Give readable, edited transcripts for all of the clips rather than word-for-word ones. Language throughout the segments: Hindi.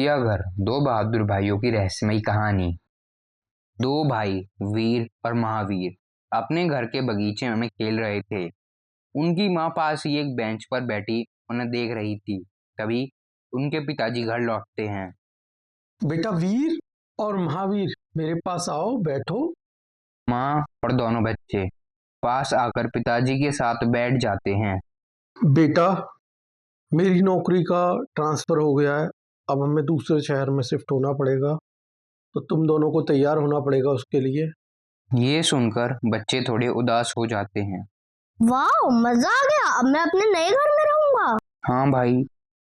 भूतिया घर, दो बहादुर भाइयों की रहस्यमयी कहानी। दो भाई वीर और महावीर अपने घर के बगीचे में खेल रहे थे। उनकी माँ पास ही एक बेंच पर बैठी उन्हें देख रही थी। तभी उनके पिताजी घर लौटते हैं। बेटा वीर और महावीर, मेरे पास आओ, बैठो। माँ और दोनों बच्चे पास आकर पिताजी के साथ बैठ जाते हैं। बेटा, मेरी नौकरी का ट्रांसफर हो गया है। अब हमें दूसरे शहर में शिफ्ट होना पड़ेगा, तो तुम दोनों को तैयार होना पड़ेगा उसके लिए। ये सुनकर बच्चे थोड़े उदास हो जाते हैं। वाह, मजा आ गया, अब मैं अपने नए घर में रहूंगा। हाँ भाई,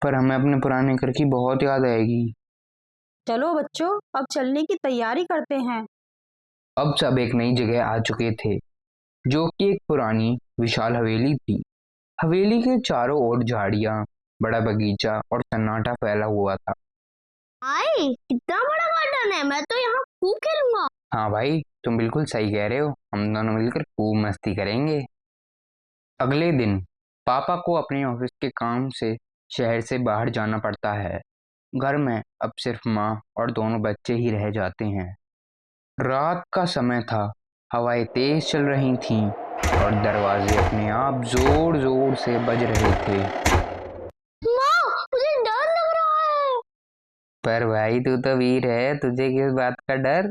पर हमें अपने पुराने घर की बहुत याद आएगी। चलो बच्चों, अब चलने की तैयारी करते हैं। अब सब एक नई जगह आ चुके थे, जो कि एक पुरानी विशाल हवेली थी। हवेली के चारों ओर झाड़ियां, बड़ा बगीचा और सन्नाटा फैला हुआ था। आए, कितना बड़ा गार्डन है, मैं तो यहाँ खूब खेलूंगा। हाँ भाई, तुम बिल्कुल सही कह रहे हो, हम दोनों मिलकर खूब मस्ती करेंगे। अगले दिन पापा को अपने ऑफिस के काम से शहर से बाहर जाना पड़ता है। घर में अब सिर्फ माँ और दोनों बच्चे ही रह जाते हैं। रात का समय था, हवाएं तेज चल रही थीं और दरवाजे अपने आप जोर जोर से बज रहे थे। माँ, मुझे डर लग रहा है। पर भाई, तू तो वीर है, तुझे किस बात का डर।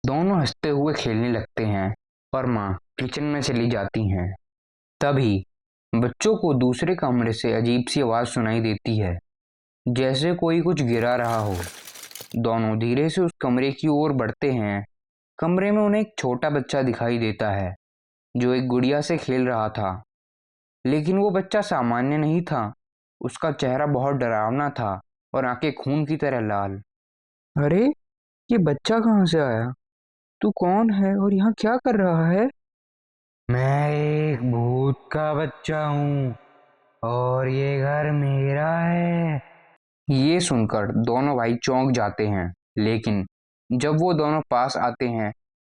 दोनों हंसते हुए खेलने लगते हैं और माँ किचन में चली जाती हैं। तभी बच्चों को दूसरे कमरे से अजीब सी आवाज सुनाई देती है, जैसे कोई कुछ गिरा रहा हो। दोनों धीरे से उस कमरे की ओर बढ़ते हैं। कमरे में उन्हें एक छोटा बच्चा दिखाई देता है, जो एक गुड़िया से खेल रहा था। लेकिन वो बच्चा सामान्य नहीं था। उसका चेहरा बहुत डरावना था और आंखें खून की तरह लाल। अरे, ये बच्चा कहाँ से आया? तू कौन है और यहाँ क्या कर रहा है? मैं एक भूत का बच्चा हूँ और ये घर मेरा है। ये सुनकर दोनों भाई चौंक जाते हैं, लेकिन जब वो दोनों पास आते हैं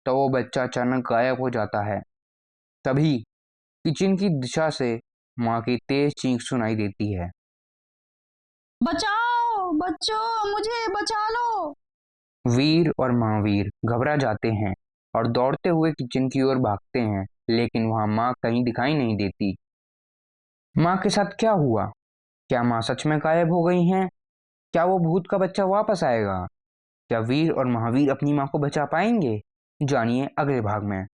तो वो बच्चा अचानक गायब हो जाता है। तभी किचन की दिशा से माँ की तेज चीख सुनाई देती है। बचाओ बच्चों, मुझे बचा लो। वीर और महावीर घबरा जाते हैं और दौड़ते हुए किचन की ओर भागते हैं, लेकिन वहां माँ कहीं दिखाई नहीं देती। माँ के साथ क्या हुआ? क्या माँ सच में गायब हो गई हैं? क्या वो भूत का बच्चा वापस आएगा? क्या वीर और महावीर अपनी माँ को बचा पाएंगे? जानिए अगले भाग में।